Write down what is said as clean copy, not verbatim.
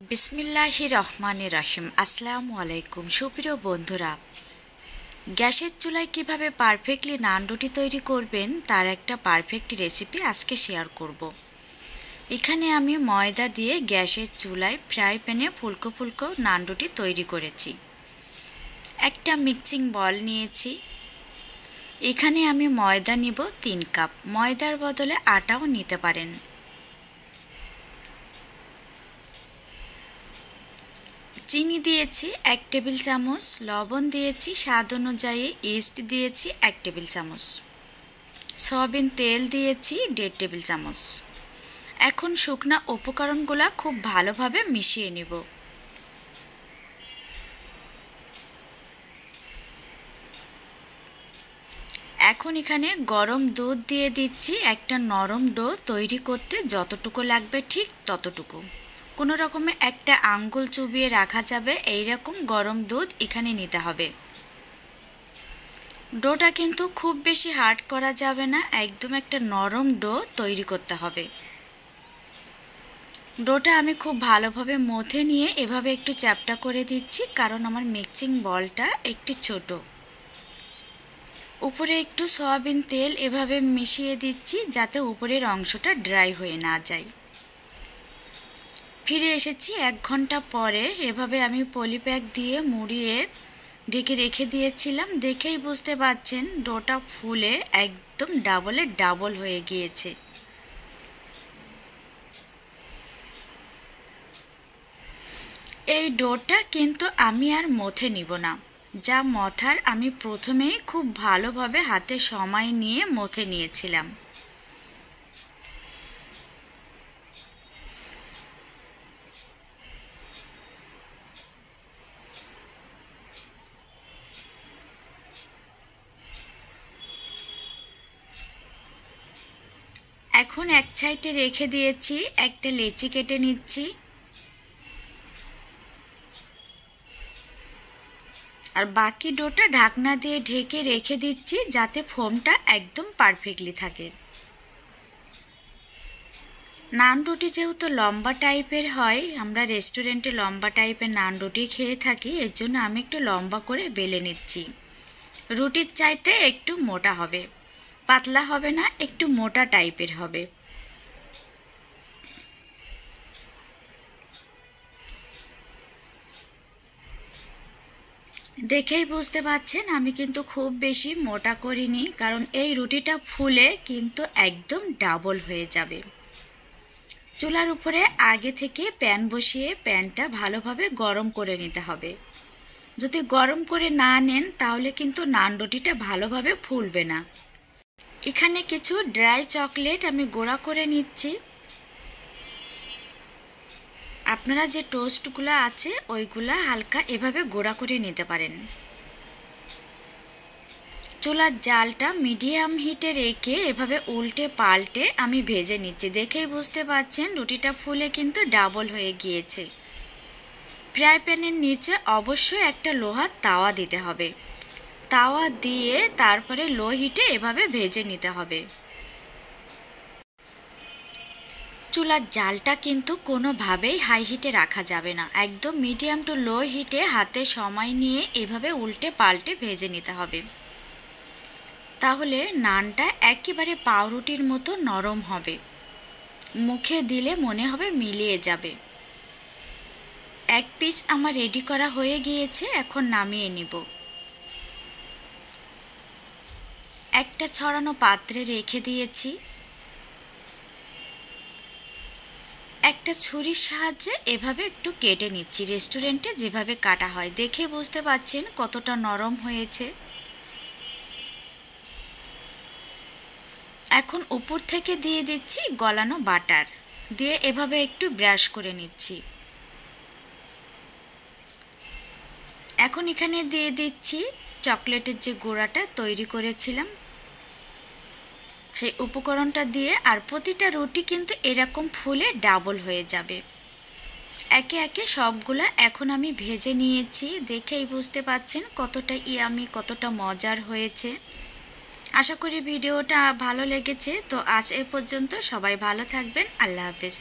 বিসমিল্লাহির রহমানির রহিম। আসসালামু আলাইকুম সুপ্রিয় বন্ধুরা, গ্যাসের চুলায় কিভাবে পারফেক্টলি নান রুটি তৈরি করবেন তার একটা পারফেক্ট রেসিপি আজকে শেয়ার করব। এখানে আমি ময়দা দিয়ে গ্যাসের চুলায় ফ্রাই প্যানে ফুলকো ফুলকো নান রুটি তৈরি করেছি। একটা মিক্সিং বল নিয়েছি। এখানে আমি ময়দা নিব 3 কাপ। ময়দার বদলে আটাও নিতে পারেন। চিনি দিয়েছি 1 টেবিল চামচ, লবণ দিয়েছি স্বাদ অনুযায়ী, ইস্ট দিয়েছি 1 টেবিল চামচ, সয়াবিন তেল দিয়েছি 1.5 টেবিল চামচ। এখন শুকনা উপকরণগুলো খুব ভালোভাবে মিশিয়ে নিব। এখন এখানে গরম দুধ দিয়ে দিচ্ছি। একটা নরম ডো তৈরি করতে যতটুকু লাগবে ঠিক ততটুকু। কোনো রকমে একটা আঙ্গুল চুবিয়ে রাখা যাবে এইরকম গরম দুধ এখানে নিতে হবে। ডোটা কিন্তু খুব বেশি হার্ড করা যাবে না, একদম একটা নরম ডো তৈরি করতে হবে। ডোটা আমি খুব ভালোভাবে মথে নিয়ে এভাবে একটু চ্যাপটা করে দিচ্ছি, কারণ আমার মিক্সিং বলটা একটু ছোট। উপরে একটু সয়াবিন তেল এভাবে মিশিয়ে দিচ্ছি যাতে উপরের অংশটা ড্রাই হয়ে না যায়। ফিরে এসেছি 1 ঘন্টা পরে। এভাবে আমি পলিপ্যাক দিয়ে মুড়িয়ে ঢেকে রেখে দিয়েছিলাম। দেখেই বুঝতে পারছেন ডোটা ফুলে একদম ডাবলের ডাবল হয়ে গিয়েছে। এই ডোটা কিন্তু আমি আর মথে নিব না, যা মথার আমি প্রথমেই খুব ভালোভাবে হাতে সময় নিয়ে মথে নিয়েছিলাম। এখন এক সাইডে রেখে দিয়েছি, একটা লেচি কেটে নিচ্ছি। আর বাকি ডোটা ঢাকনা দিয়ে ঢেকে রেখে দিচ্ছি যাতে ফোমটা একদম পারফেক্টলি থাকে। নান রুটি যেহেতু লম্বা টাইপের হয়, আমরা রেস্টুরেন্টে লম্বা টাইপের নান রুটি খেয়ে থাকি, এর জন্য আমি একটু লম্বা করে বেলে নিচ্ছি। রুটির চাইতে একটু মোটা হবে, পাতলা হবে না, একটু মোটা টাইপের হবে। দেখেই বুঝতে পারছেন আমি কিন্তু খুব বেশি মোটা করিনি, কারণ এই রুটিটা ফুলে কিন্তু একদম ডাবল হয়ে যাবে। চুলার উপরে আগে থেকে প্যান বসিয়ে প্যানটা ভালোভাবে গরম করে নিতে হবে। যদি গরম করে না নেন তাহলে কিন্তু নান রুটিটা ভালোভাবে ফুলবে না। এখানে কিছু ড্রাই চকলেট আমি গুঁড়া করে নিচ্ছি। আপনারা যে টোস্টগুলো আছে ওইগুলা হালকা এভাবে গুঁড়া করে নিতে পারেন। চুলার জালটা মিডিয়াম হিটে রেখে এভাবে উল্টে পাল্টে আমি ভেজে নিচ্ছি। দেখেই বুঝতে পারছেন রুটিটা ফুলে কিন্তু ডাবল হয়ে গিয়েছে। ফ্রাই প্যানের নিচে অবশ্যই একটা লোহার তাওয়া দিতে হবে। তাওয়া দিয়ে তারপরে লো হিটে এভাবে ভেজে নিতে হবে। চুলার জালটা কিন্তু কোনোভাবেই হাই হিটে রাখা যাবে না, একদম মিডিয়াম টু লো হিটে হাতে সময় নিয়ে এভাবে উল্টে পাল্টে ভেজে নিতে হবে। তাহলে নানটা একেবারে পাউরুটির মতো নরম হবে, মুখে দিলে মনে হবে মিলিয়ে যাবে। এক পিস আমার রেডি করা হয়ে গিয়েছে, এখন নামিয়ে নিব। একটা ছড়ানো পাত্রে রেখে দিয়েছি। একটা ছুরির সাহায্যে এভাবে একটু কেটে নিচ্ছি, রেস্টুরেন্টে যেভাবে কাটা হয়। দেখে বুঝতে পারছেন কতটা নরম হয়েছে। এখন উপর থেকে দিয়ে দিচ্ছি গলানো বাটার, দিয়ে এভাবে একটু ব্রাশ করে নিচ্ছি। এখন এখানে দিয়ে দিচ্ছি চকলেটের যে গুঁড়াটা তৈরি করেছিলাম সেই উপকরণটা দিয়ে, আর প্রতিটা রুটি কিন্তু এরকম ফুলে ডাবল হয়ে যাবে। একে একে সবগুলা এখন আমি ভেজে নিয়েছি। দেখেই বুঝতে পারছেন কতটা ইয়ামি, কতটা মজার হয়েছে। আশা করি ভিডিওটা ভালো লেগেছে। তো আজ এ পর্যন্ত, সবাই ভালো থাকবেন। আল্লাহ হাফেজ।